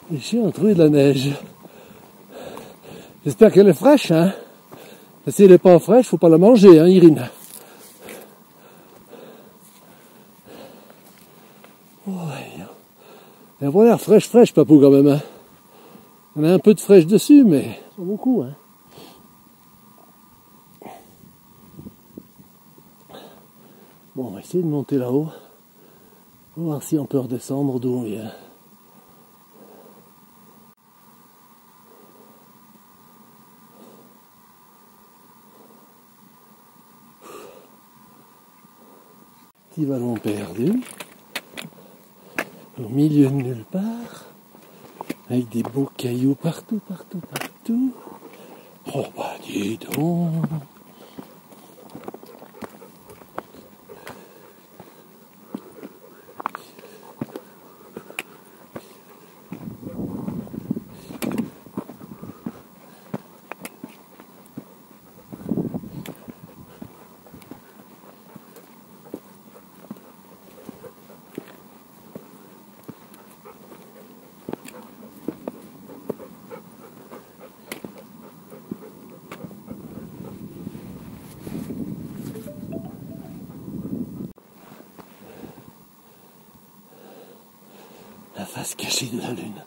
Les chiens ont trouvé de la neige. J'espère qu'elle est fraîche, hein. Et si elle n'est pas fraîche, faut pas la manger, hein, Irina. Oh, elle a l'air fraîche, papou, quand même, hein. On a un peu de fraîche dessus, mais pas beaucoup, hein. Bon, on va essayer de monter là-haut. On va voir si on peut redescendre d'où on vient. Petit ballon perdu. Au milieu de nulle part. Avec des beaux cailloux partout. Oh bah dis donc. La face cachée de la lune.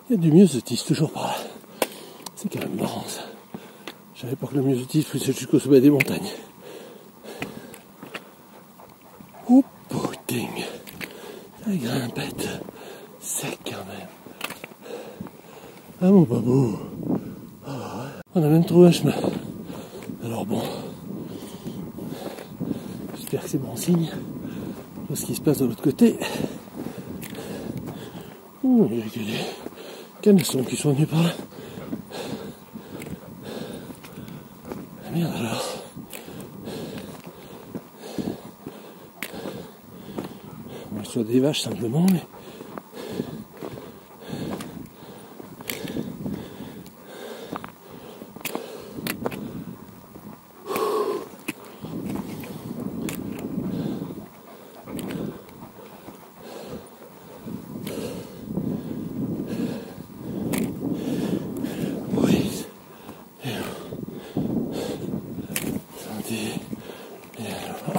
Il y a du myosotis toujours par là. C'est quand même marrant ça. Je savais pas que le myosotis poussait jusqu'au sommet des montagnes. Oh putain. Ça grimpette. Sec quand même. Ah mon babou. On a même trouvé un chemin. Alors bon. J'espère que c'est bon signe. Voir ce qui se passe de l'autre côté. Oh, il y a des canessons qui sont venus par là. Ah merde alors. Bon, soit des vaches simplement, mais...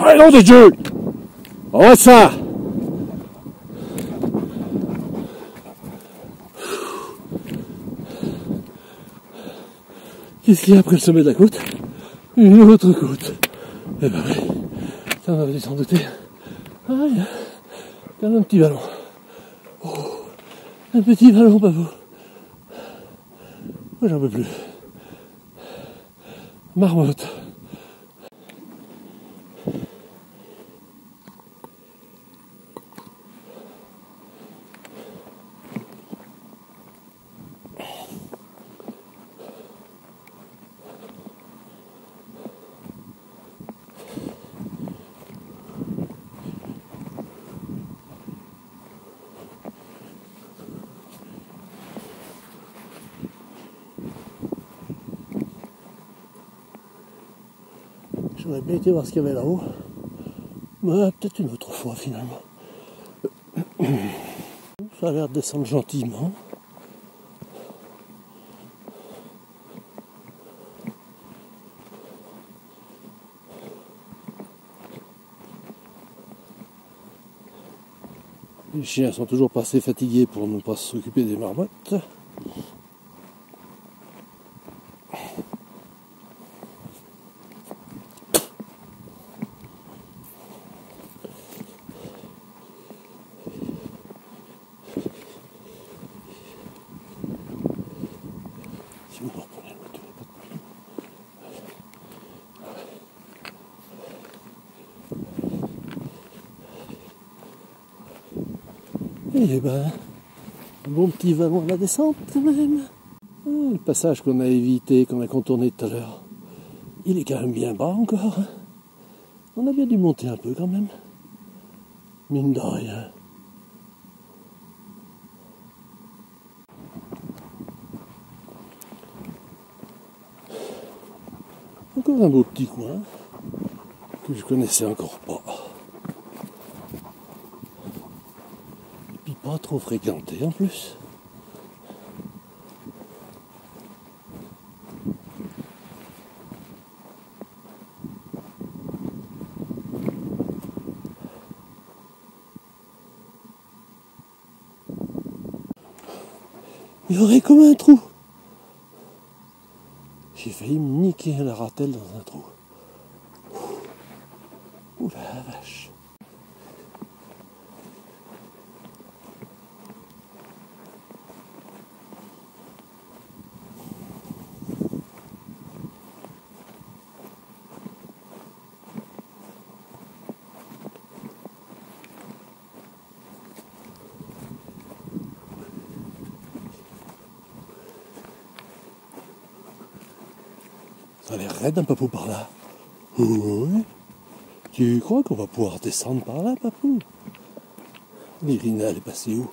Ah non de Dieu! On voit ça! Qu'est-ce qu'il y a après le sommet de la côte? Une autre côte. Eh ben oui, ça on va s'en douter. Ah, il y a quand même un petit ballon. Oh, un petit ballon, babou. Moi j'en peux plus. Marmotte. J'aurais bien été voir ce qu'il y avait là-haut. Mais peut-être une autre fois finalement. Ça a l'air de descendre gentiment. Les chiens sont toujours pas assez fatigués pour ne pas s'occuper des marmottes. Si vous reprenez la voiture, pas de problème. Et ben, un bon petit vallon à la descente quand même. Ah, le passage qu'on a évité, qu'on a contourné tout à l'heure, il est quand même bien bas encore. On a bien dû monter un peu quand même. Mine de rien. Encore un beau petit coin que je connaissais encore pas. Et puis pas trop fréquenté en plus. Il y aurait comme un trou. J'ai failli me niquer la ratelle dans un trou. Ouh la vache. Ça a l'air raide un papou par là. Oui. Tu crois qu'on va pouvoir descendre par là, papou? L'Irina, elle est passée où?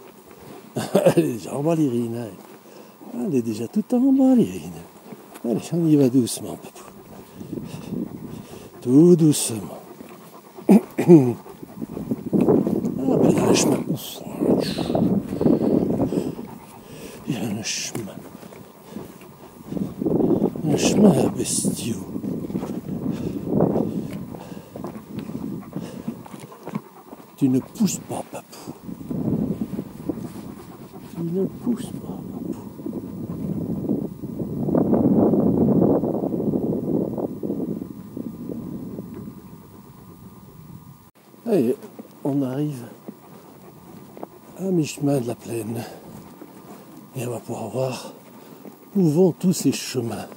Elle est déjà en bas, l'Irina. Elle est déjà tout en bas, l'Irina. Allez, on y va doucement, papou. Tout doucement. Ah, ben là, un chemin. Il y a un chemin. Un chemin à bestiaux. Tu ne pousses pas, papou. Tu ne pousses pas, papou. Allez, on arrive à mi-chemin de la plaine. Et on va pouvoir voir où vont tous ces chemins.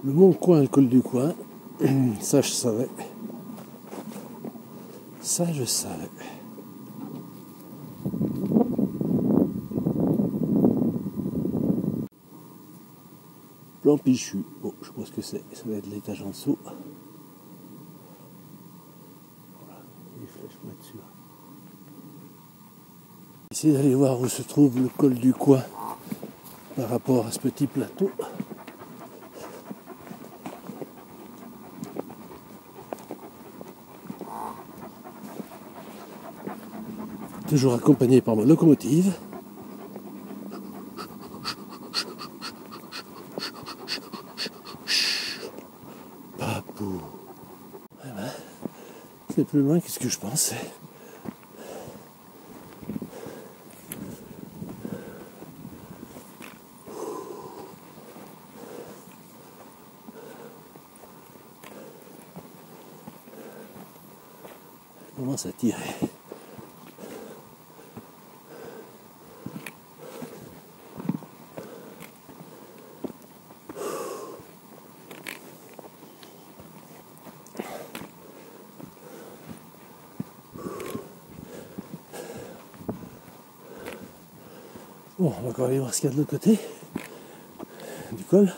Le Mont Coin, le col du Coin, ça je savais. Ça je savais. Plan Pichu. Bon, je pense que c'est. Ça va être l'étage en dessous. Voilà, les flèches là-dessus. Essayez d'aller voir où se trouve le col du Coin par rapport à ce petit plateau. Toujours accompagné par ma locomotive. Papou. Eh ben, c'est plus loin que ce que je pensais. Je commence à tirer. Bon, on va encore aller voir ce qu'il y a de l'autre côté du col.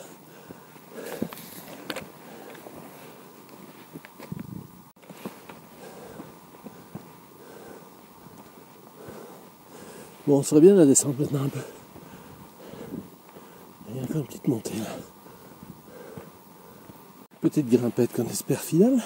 Bon, on serait bien la descente maintenant un peu. Il y a encore une petite montée là. Petite grimpette qu'on espère finale.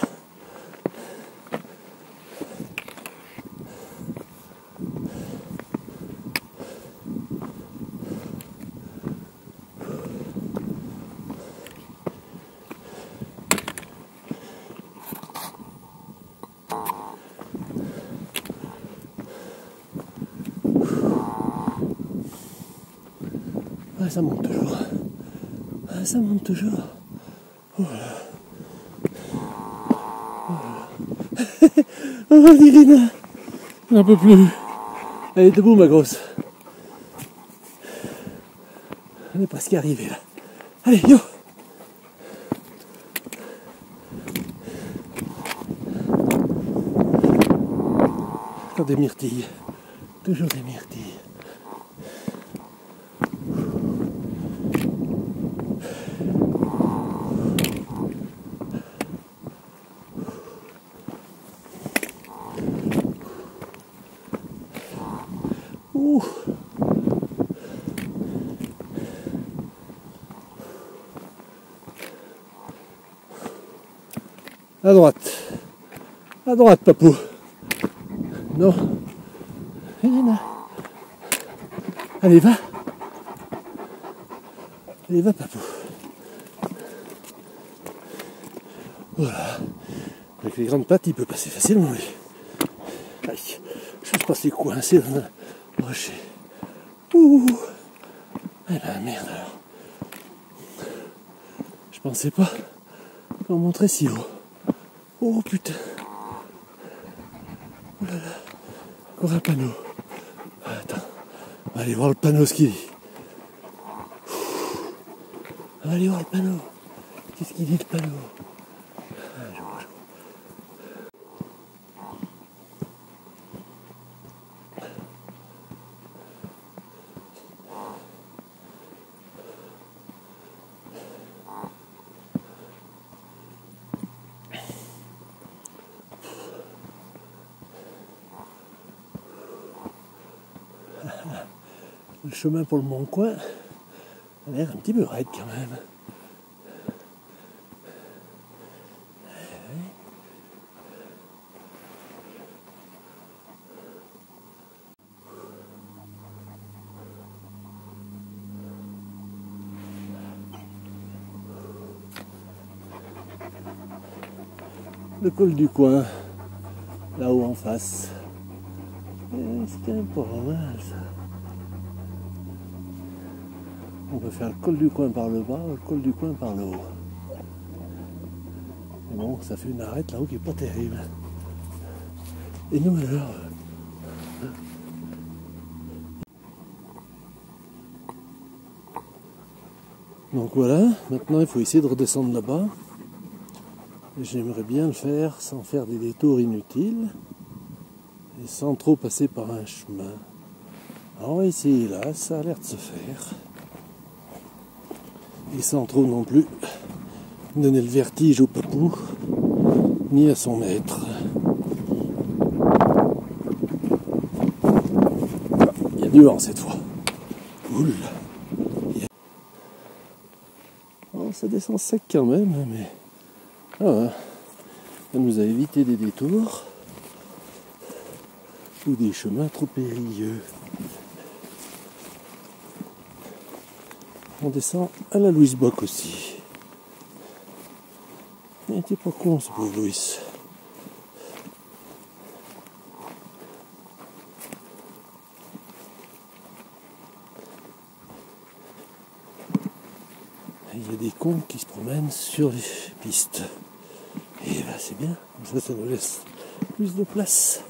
Ah, ça monte toujours. Ah, ça monte toujours. Oh là. Oh, l'Irina. J'en peux plus. Elle est debout, ma grosse. On est presque arrivé là. Allez, yo. Encore des myrtilles. Toujours des myrtilles. Ouh. À droite, papou. Non. Allez, va. Allez, va, papou. Voilà. Avec les grandes pattes, il peut passer facilement, lui. Aïe, je suis passé coincé dans un rocher. Ouh. Eh ben, merde, alors. Je pensais pas qu'on montrait si haut. Oh, putain. Oh là là. Encore un panneau. Attends. On va aller voir le panneau, ce qu'il dit. On va aller voir le panneau. Qu'est-ce qu'il dit, le panneau? Je vois. Le chemin pour le Mont-Coin a l'air un petit peu raide quand même. Le col du Coin, là-haut en face. C'est un peu mal ça. On peut faire le col du Coin par le bas, le col du Coin par le haut. Mais bon, ça fait une arête là-haut qui est pas terrible. Et nous alors donc voilà, maintenant il faut essayer de redescendre là-bas. J'aimerais bien le faire sans faire des détours inutiles et sans trop passer par un chemin. Alors on va essayer là, ça a l'air de se faire. Et sans trop non plus donner le vertige au papou, ni à son maître. Il y a du vent cette fois. Cool. Oh, ça descend sec quand même, mais ça nous a évité des détours ou des chemins trop périlleux. On descend à la Louise Bock aussi. Il n'était pas con ce pauvre Louis. Il y a des cons qui se promènent sur les pistes. Et là c'est bien, comme ça nous laisse plus de place.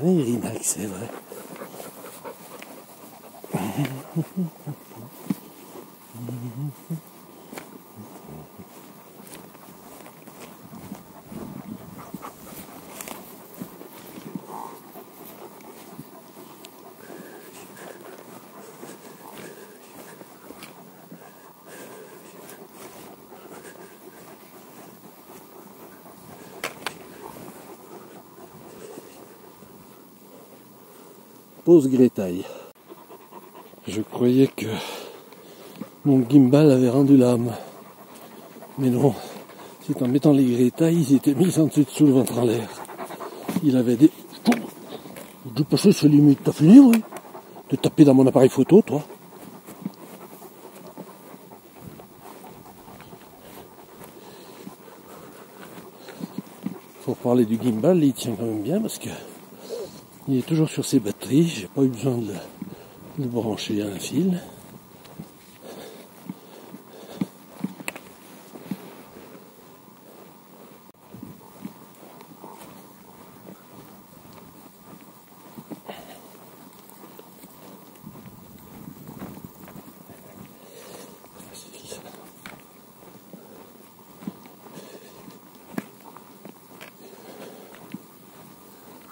Un Irinac, c'est vrai. Pause grétaille. Je croyais que mon gimbal avait rendu l'âme. Mais non, c'est en mettant les grétailles, il s'était mis en dessous le ventre en l'air. Il avait des... Je passais sur limite. T'as fini, oui? De taper dans mon appareil photo, toi? Pour parler du gimbal, il tient quand même bien parce que il est toujours sur ses batteries. J'ai pas eu besoin de le brancher à un fil.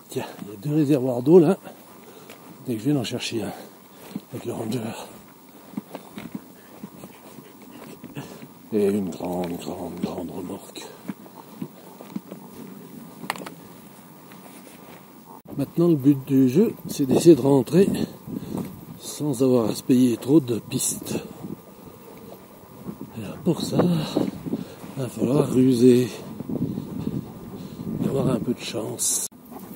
Tiens, il y a 2 réservoirs d'eau là. Dès que je viens d'en chercher un avec le ranger. Et une grande remorque. Maintenant le but du jeu, c'est d'essayer de rentrer sans avoir à se payer trop de pistes. Et alors pour ça, il va falloir ruser et avoir un peu de chance.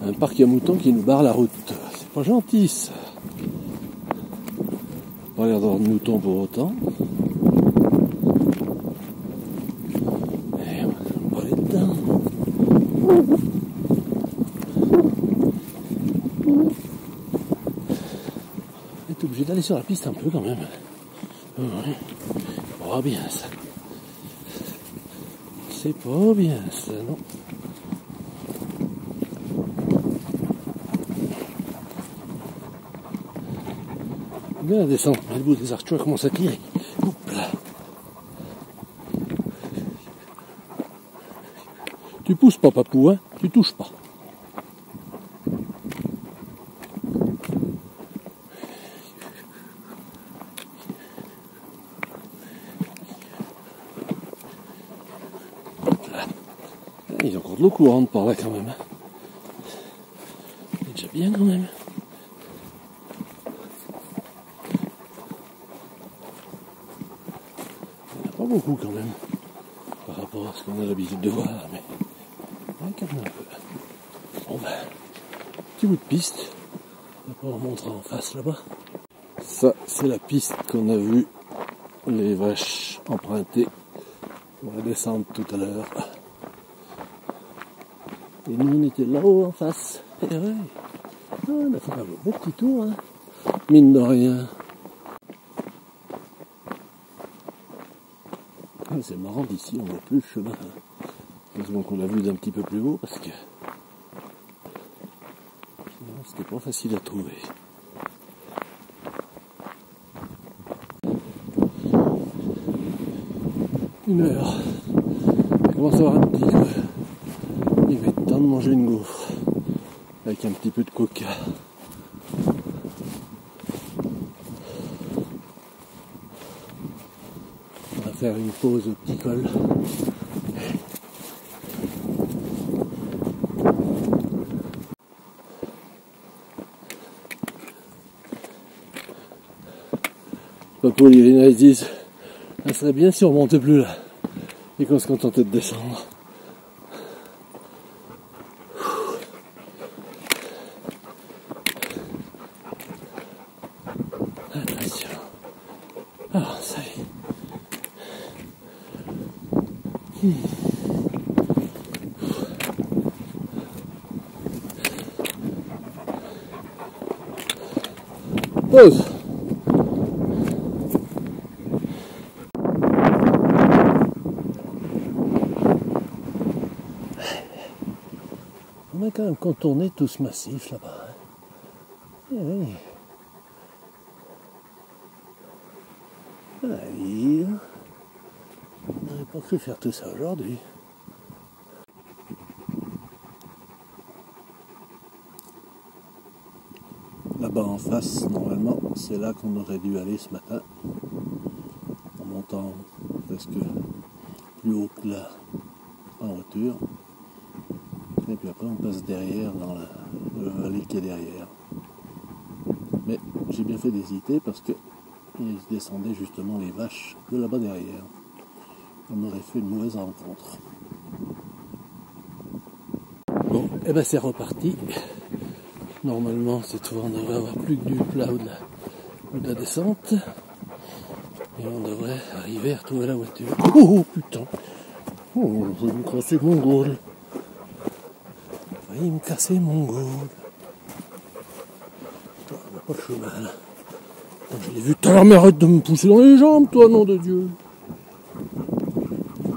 Un parc à moutons qui nous barre la route. C'est pas gentil ça. Pas l'air d'avoir de moutons pour autant. Et on va aller dedans. On est obligé d'aller sur la piste un peu quand même. Ouais. Pas bien ça. C'est pas bien ça, non. Bien la descente, mais le bout des archois commence à tirer. Oups là. Tu pousses pas, papou, hein? Tu touches pas. Là. Il y a encore de l'eau courante par là quand même. C'est déjà bien quand même. Pas beaucoup quand même, par rapport à ce qu'on a l'habitude de voir, mais quand même un peu. Bon ben, petit bout de piste, on va pouvoir montrer en face là-bas. Ça, c'est la piste qu'on a vu les vaches emprunter pour la descente tout à l'heure. Et nous, on était là-haut en face. Et ouais, on a fait un beau petit tour, hein. Mine de rien. C'est marrant d'ici, on voit plus le chemin. Heureusement qu'on l'a vu d'un petit peu plus haut parce que sinon c'était pas facile à trouver. Une heure. On commence à avoir un petit creux. Il va être temps de manger une gaufre avec un petit peu de coca. On va faire une pause au petit col. Papou et Irina ils disent, ça serait bien si on montait plus là et qu'on se contentait de descendre. Attention. Alors ça y est. Pause. On a quand même contourné tout ce massif là-bas. Eh oui. Allez. On n'aurait pas cru faire tout ça aujourd'hui. Là-bas en face, normalement, c'est là qu'on aurait dû aller ce matin. En montant presque plus haut que là en voiture. Et puis après on passe derrière dans la vallée qui est derrière. Mais j'ai bien fait d'hésiter parce que ils descendaient justement les vaches de là-bas derrière. On aurait fait une mauvaise rencontre. Bon, et ben c'est reparti. Normalement cette fois on devrait avoir plus que du plat ou de la descente. Et on devrait arriver à retrouver la voiture. Oh putain! Oh, je vais me casser mon goal. Il va me casser mon goal. On n'a pas de chemin là. Je l'ai vu tout à l'heure, mais arrête de me pousser dans les jambes, toi, nom de Dieu.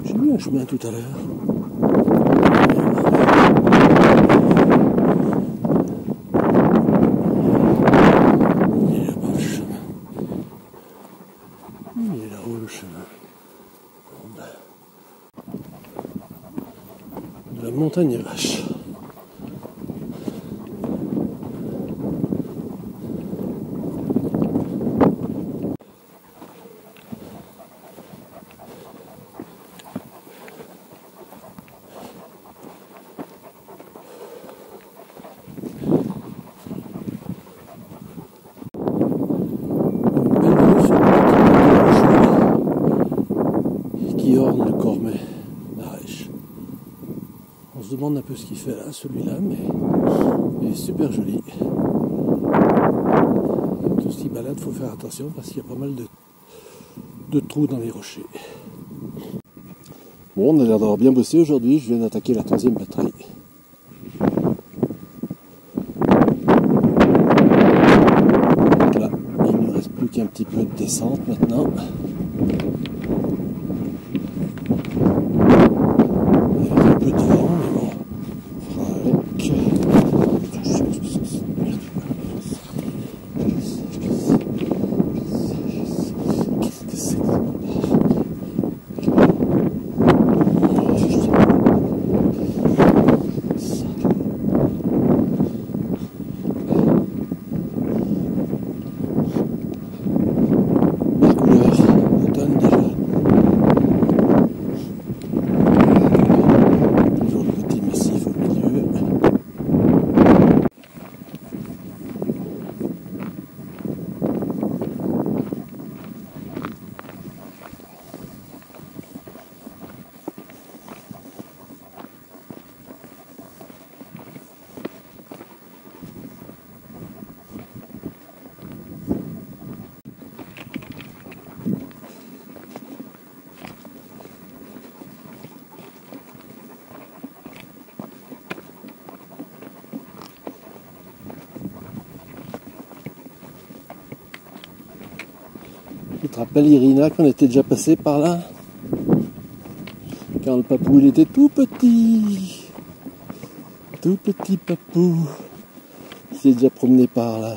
J'ai vu un chemin tout à l'heure. Il est là-bas le chemin. Il est là-haut le chemin. De la montagne vache. qui orne le Cormet d'Arèche. On se demande un peu ce qu'il fait là, celui-là, mais il est super joli. Tout ce qui balade, il faut faire attention parce qu'il y a pas mal de trous dans les rochers. Bon, on a l'air d'avoir bien bossé aujourd'hui, je viens d'attaquer la 3e batterie. Donc là, il ne nous reste plus qu'un petit peu de descente maintenant. Avec un peu de vent, mais bon, on fera avec. Qu'est-ce que c'est? Tu te rappelles, Irina, qu'on était déjà passé par là? Quand le papou il était tout petit papou, il s'est déjà promené par là.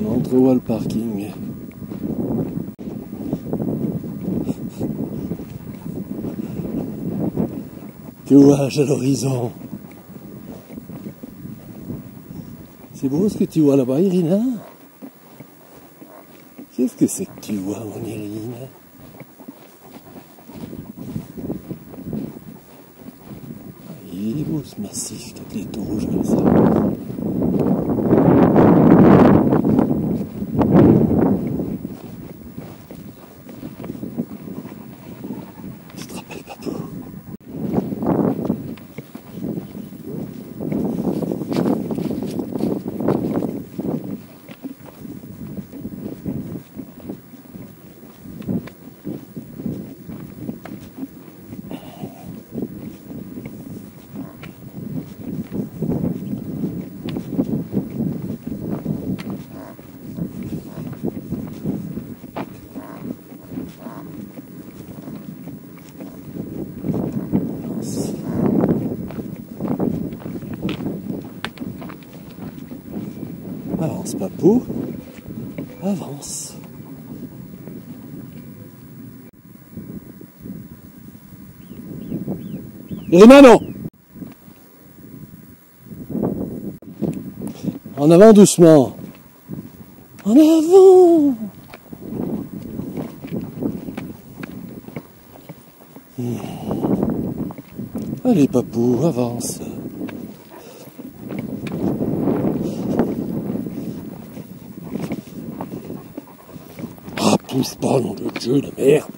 On entre où le parking? Que vois-je à l'horizon? C'est beau ce que tu vois là-bas, Irina? Qu'est-ce que c'est que tu vois, mon Irina? Il est beau ce massif, avec les taux rouges comme ça. Tu te rappelles, papou? Avance, papou. Avance. Irina, non! En avant doucement. En avant! Allez, papou, avance. Ah, pousse pas, nom de Dieu, de merde.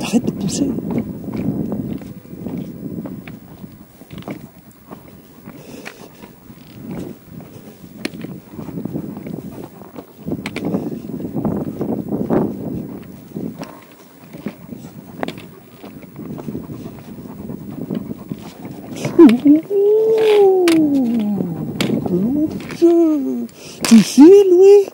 Arrête de pousser. Mon Dieu. Tu sais, Louis?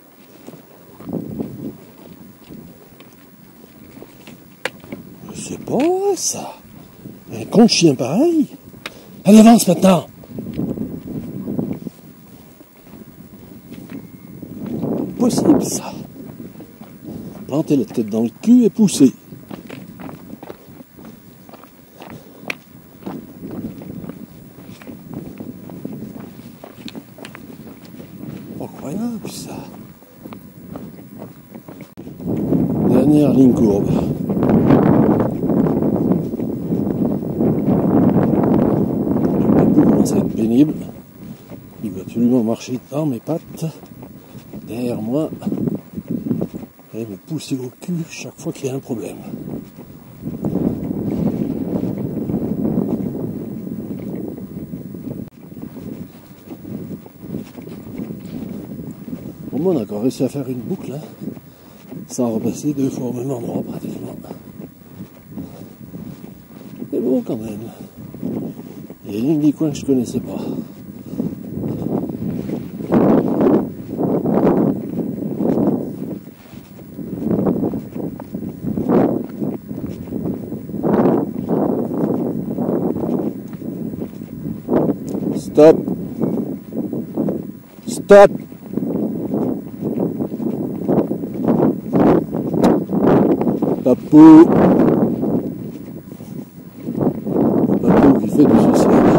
C'est pas ça. Un con de chien pareil. Allez, avance maintenant. Possible ça. Planter la tête dans le cul et pousser. Oh, incroyable ça. Dernière ligne courbe. Le coup commence à être pénible. Il veut absolument marcher dans mes pattes, derrière moi, et me pousser au cul chaque fois qu'il y a un problème. Au moins on a encore réussi à faire une boucle, hein, sans repasser 2 fois au même endroit pratiquement. C'est beau quand même. Il y a une des coins que je connaissais pas. Stop. Stop. Papou. Papou qui fait du social.